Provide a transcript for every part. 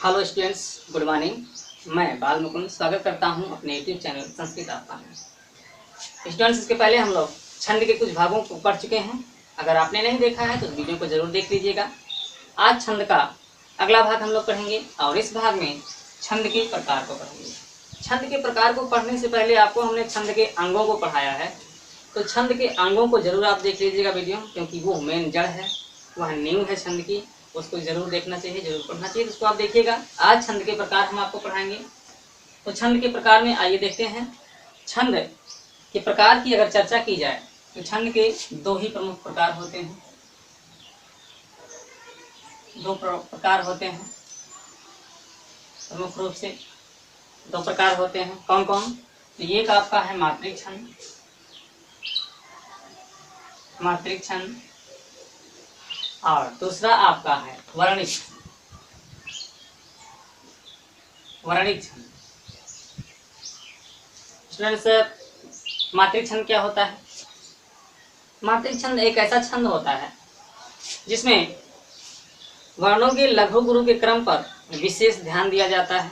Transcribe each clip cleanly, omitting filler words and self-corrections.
Hello students, good morning. मैं बाल मुकुंद स्वागत करता हूं अपने यूट्यूब चैनल संस्कृत आपका में। स्टूडेंट्स, इसके पहले हम लोग छंद के कुछ भागों को पढ़ चुके हैं। अगर आपने नहीं देखा है तो वीडियो को जरूर देख लीजिएगा। आज छंद का अगला भाग हम लोग पढ़ेंगे और इस भाग में छंद के प्रकार को पढ़ेंगे। छंद के प्रकार को पढ़ने से पहले आपको हमने छंद के अंगों को पढ़ाया है, तो छंद के अंगों को जरूर आप देख लीजिएगा वीडियो, क्योंकि वो मेन जड़ है, वह नींव है छंद की। उसको जरूर देखना चाहिए, जरूर पढ़ना चाहिए, उसको आप देखिएगा। आज छंद के प्रकार हम आपको पढ़ाएंगे। तो छंद के प्रकार में आइए देखते हैं। छंद के प्रकार की अगर चर्चा की जाए तो छंद के दो ही प्रमुख प्रकार होते हैं। दो प्रकार होते हैं प्रमुख रूप से, दो प्रकार होते हैं। कौन कौन? तो एक आपका है मात्रिक छंद। मात्रिक छंद और दूसरा आपका है वर्णिक छंद। वर्णिक छंद। स्टूडेंट्स, मात्रिक छंद क्या होता है? मात्रिक छंद एक ऐसा छंद होता है जिसमें वर्णों के लघु गुरु के क्रम पर विशेष ध्यान दिया जाता है।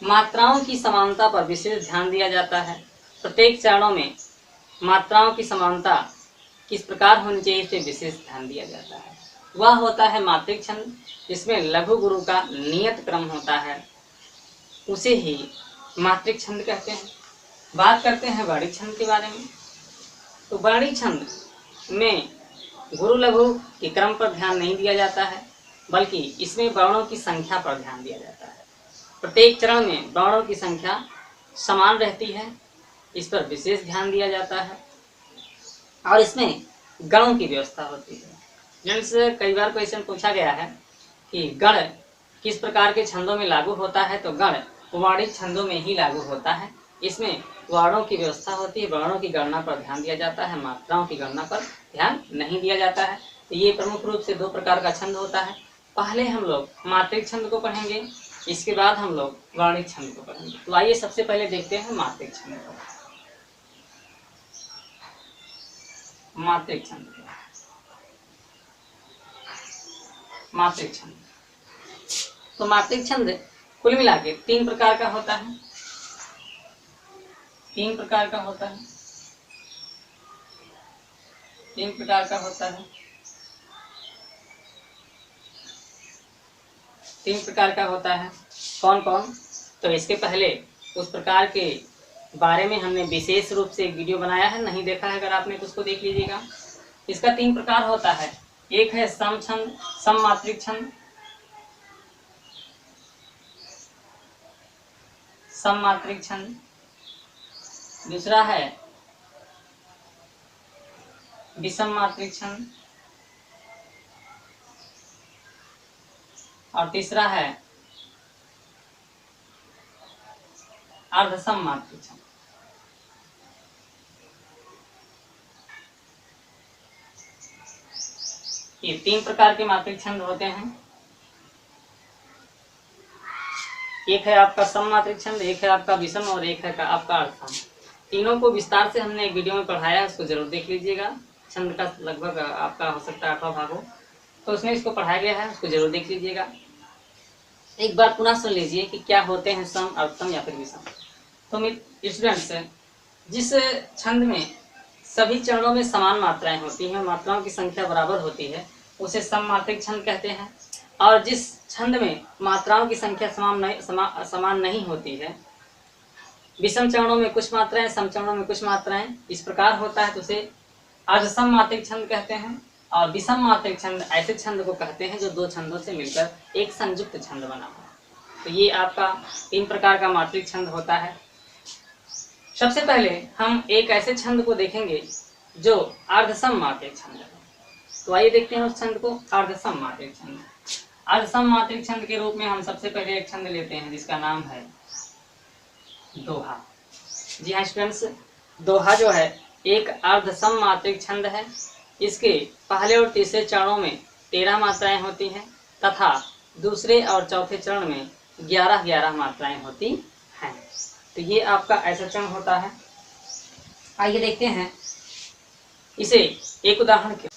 मात्राओं की समानता पर विशेष ध्यान दिया जाता है। प्रत्येक चरणों में मात्राओं की समानता किस प्रकार होनी चाहिए, इस पर विशेष ध्यान दिया जाता है। वह होता है मात्रिक छंद, जिसमें लघु गुरु का नियत क्रम होता है, उसे ही मात्रिक छंद कहते हैं। बात करते हैं वर्णिक छंद के बारे में। तो वर्णिक छंद में गुरु लघु के क्रम पर ध्यान नहीं दिया जाता है, बल्कि इसमें वर्णों की संख्या पर ध्यान दिया जाता है। प्रत्येक चरण में वर्णों की संख्या समान रहती है, इस पर विशेष ध्यान दिया जाता है। और इसमें गणों की व्यवस्था होती है। जैसे कई बार क्वेश्चन पूछा गया है कि गण किस प्रकार के छंदों में लागू होता है, तो गण वर्णिक छंदों में ही लागू होता है। इसमें वर्णों की व्यवस्था होती है, वर्णों की गणना पर ध्यान दिया जाता है, मात्राओं की गणना पर ध्यान नहीं दिया जाता है। तो ये प्रमुख रूप से दो प्रकार का छंद होता है। पहले हम लोग मात्रिक छंद को पढ़ेंगे, इसके बाद हम लोग वर्णिक छंद को पढ़ेंगे। तो आइए सबसे पहले देखते हैं मात्रिक छंद को। मात्रिक छंद। मात्रिक छंद, तो मात्रिक छंद कुल मिला के तीन प्रकार का होता है। तीन प्रकार का होता है। तीन प्रकार का होता है। तीन प्रकार का होता है। कौन कौन? तो इसके पहले उस प्रकार के बारे में हमने विशेष रूप से एक वीडियो बनाया है, नहीं देखा है अगर आपने तो उसको देख लीजिएगा। इसका तीन प्रकार होता है। एक है सम छंद, सम मात्रिक छंद। सम मात्रिक छंद। दूसरा है विषम मात्रिक छंद। और तीसरा है अर्धसम मात्रिक छंद। ये तीन प्रकार के मात्रिक छंद होते हैं। एक है आपका सम मात्रिक छंद, एक है आपका विषम और एक है आपका अर्धसम। तीनों को विस्तार से हमने एक वीडियो में पढ़ाया है, उसको जरूर देख लीजिएगा। छंद का लगभग आपका हो सकता है 8वां भाग हो, तो उसमें इसको पढ़ाया गया है, उसको जरूर देख लीजिएगा। एक बार पुनः सुन लीजिए कि क्या होते हैं सम, अर्धसम या फिर विषम। तो स्टूडेंट्स, जिस छंद में सभी चरणों में समान मात्राएं होती हैं, मात्राओं की संख्या बराबर होती है, उसे सम मात्रिक छंद कहते हैं। और जिस छंद में मात्राओं की संख्या समान नहीं होती है, विषम चरणों में कुछ मात्राएं, सम चरणों में कुछ मात्राएं, इस प्रकार होता है, तो उसे अर्धसम मात्रिक छंद कहते हैं। और विषम मात्रिक छंद ऐसे छंद को कहते हैं जो दो छंदों से मिलकर एक संयुक्त छंद बना हो। तो ये आपका तीन प्रकार का मात्रिक छंद होता है। सबसे पहले हम एक ऐसे छंद को देखेंगे जो अर्धसम मात्रिक छंद है। तो आइए देखते हैं उस छंद को, अर्धसम मात्रिक छंद। अर्धसम मात्रिक छंद के रूप में हम सबसे पहले एक छंद लेते हैं जिसका नाम है दोहा। जी हाँ स्टूडेंट्स, दोहा जो है एक अर्धसम मात्रिक छंद है। इसके पहले और तीसरे चरणों में 13 मात्राएं होती हैं तथा दूसरे और चौथे चरण में 11-11 मात्राएं होती हैं। तो ये आपका ऐसा चरण होता है। आइए देखते हैं इसे एक उदाहरण के।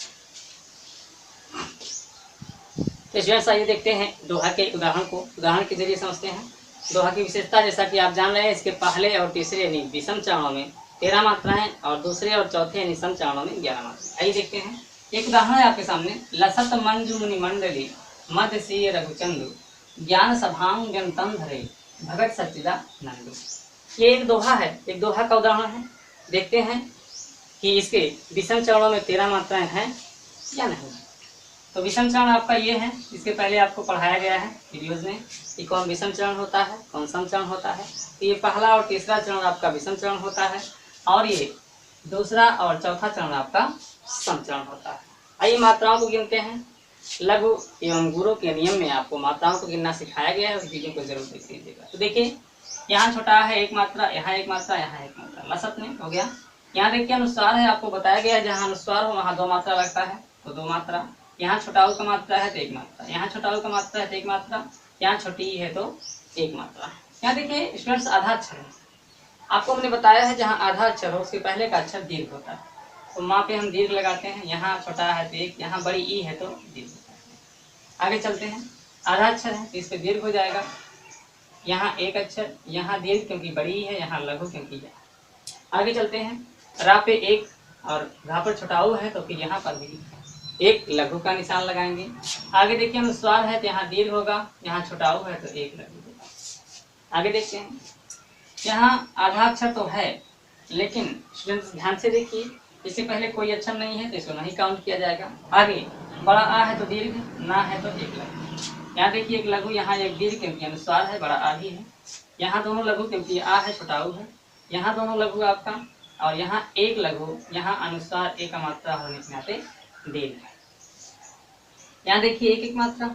तो स्टूडेंट्स आइए देखते हैं दोहा के उदाहरण को, उदाहरण के जरिए समझते हैं दोहा की विशेषता। जैसा कि आप जान रहे हैं, इसके पहले और तीसरे यानी विषम चरणों में 13 मात्राएं और दूसरे और चौथे यानी सम चरणों में 11 मात्राएं। आइए देखते हैं, एक उदाहरण है आपके सामने। लसत मंजू मुनि मंडली मध्य सी रघुचंदु ज्ञान सभाम गणतम धरे भगत सच्चिदानंदु। ये एक दोहा है, एक दोहा का उदाहरण है। देखते हैं कि इसके विषम चरणों में 13 मात्राएं हैं या नहीं। तो विषम चरण आपका ये है, इसके पहले आपको पढ़ाया गया है वीडियोज में कि कौन विषम चरण होता है, कौन सम चरण होता है। तो ये पहला और तीसरा चरण आपका विषम चरण होता है और ये दूसरा और चौथा चरण आपका सम चरण होता है। आइए मात्राओं को गिनते हैं। लघु एवं गुरु के नियम में आपको मात्राओं को गिनना सिखाया गया है, उस वीडियो को जरूर देख लीजिएगा। तो देखिए, यहाँ छोटा है एक मात्रा, यहाँ एक मात्रा, यहाँ एक मात्रा, लसत में हो गया। यहाँ देखिए अनुस्वार है, आपको बताया गया है जहाँ अनुस्वार हो वहाँ 2 मात्रा लगता है, तो 2 मात्रा। यहाँ छोटा उ का मात्रा है तो 1 मात्रा, यहाँ छोटा उ का मात्रा है तो 1 मात्रा, यहाँ छोटी ई है तो 1 मात्रा। यहाँ देखिए स्टूडेंट्स, आधा अक्षर है, आपको हमने बताया है जहाँ आधा अक्षर हो उसके पहले का अक्षर दीर्घ होता है, तो माँ पे हम दीर्घ लगाते हैं। यहाँ छोटा है तो 1, यहाँ बड़ी ई है तो दीर्घ होता है। आगे चलते हैं, आधा अक्षर है तो इस पे दीर्घ हो जाएगा। यहाँ एक अक्षर, यहाँ दीर्घ क्योंकि बड़ी ई है, यहाँ लघु क्योंकि यहाँ। आगे चलते हैं, रा पे 1 और घा पर छोटा उ है तो फिर यहाँ पर भी 1 लघु का निशान लगाएंगे। आगे देखिए अनुस्वार है तो यहाँ दीर्घ होगा, यहाँ छोटा उ है तो 1 लघु होगा। आगे देखते हैं, यहाँ आधा अक्षर तो है लेकिन स्टूडेंट्स ध्यान से देखिए, इससे पहले कोई अक्षर नहीं है तो इसको नहीं काउंट किया जाएगा। आगे बड़ा आ है तो दीर्घ, ना है तो 1 लघु। यहाँ देखिए एक लघु, यहाँ एक दीर्घ क्योंकि अनुस्वार है, बड़ा आ भी है। यहाँ दोनों लघु क्योंकि आ है, छोटा उ है। यहाँ दोनों लघु आपका, और यहाँ 1 लघु, यहाँ अनुस्वार 1 का मात्रा होने के नाते दीर्घ है। यहाँ देखिए 1 मात्रा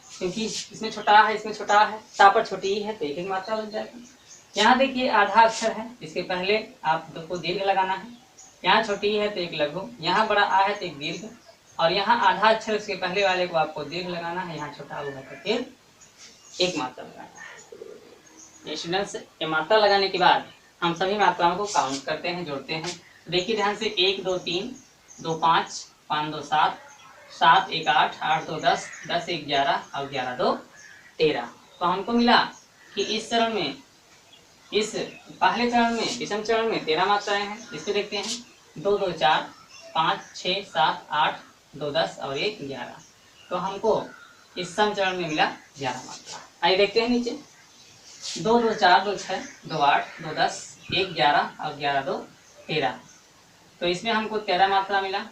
क्योंकि इसमें छोटा है, इसमें छोटा है, ता पर छोटी ही है तो 1 मात्रा लग जाएगा। यहाँ देखिए आधा अक्षर है, इसके पहले आपको दीर्घ लगाना है। यहाँ छोटी है तो 1 लघु, यहाँ बड़ा आ है तो 1 दीर्घ, और यहाँ आधा अक्षर इसके पहले वाले को आपको दीर्घ लगाना है। यहाँ छोटा उ है तो फिर 1 मात्रा लगाना है। स्टूडेंट्स, ये मात्रा लगाने के बाद हम सभी मात्राओं को काउंट करते हैं, जोड़ते हैं। देखिए ध्यान से, 1 2 3 2 5 5 2 7 7 1 8 8 2 10 10 1 11 और 11 2 13। तो हमको मिला कि इस चरण में, इस पहले चरण में विषम चरण में 13 मात्राएं हैं। इसको देखते हैं, 2 2 4 5 6 7 8 2 10 और 1 11। तो हमको इस सम चरण में मिला 11 मात्रा। आइए देखते हैं नीचे, 2 2 4 2 6 2 8 2 10 1 11 और 11 2 13। तो इसमें हमको 13 मात्रा मिला।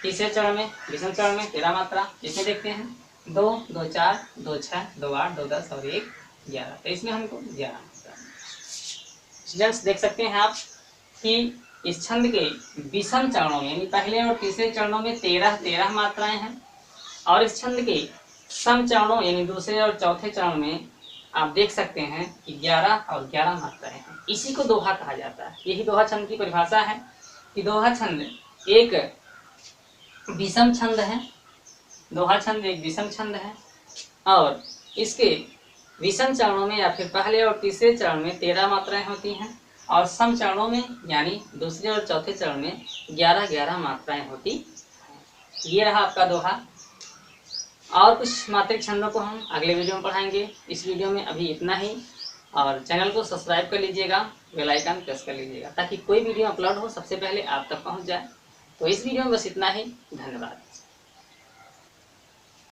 तीसरे चरण में विषम चरण में 13 मात्रा, इसमें देखते हैं 2 2 4 2 6 2 8 2 10 और 1 11। तो इसमें हमको 11 मात्रा। स्टूडेंट्स देख सकते हैं आप कि इस छंद के विषम चरणों में यानी पहले और तीसरे चरणों में 13 मात्राएं हैं, और इस छंद के सम चरणों यानी दूसरे और चौथे चरण में आप देख सकते हैं कि 11 और 11 मात्राएं हैं। इसी को दोहा कहा जाता है। यही दोहा छंद की परिभाषा है कि दोहा छंद एक विषम छंद है, दोहा छंद एक विषम छंद है, और इसके विषम चरणों में या फिर पहले और तीसरे चरण में 13 मात्राएं होती हैं, और सम चरणों में यानी दूसरे और चौथे चरण में 11 मात्राएं होती। ये रहा आपका दोहा। और कुछ मात्रिक छंदों को हम अगले वीडियो में पढ़ाएंगे। इस वीडियो में अभी इतना ही, और चैनल को सब्सक्राइब कर लीजिएगा, बेल आइकन प्रेस कर लीजिएगा ताकि कोई वीडियो अपलोड हो सबसे पहले आप तक पहुंच जाए। तो इस वीडियो में बस इतना ही, धन्यवाद।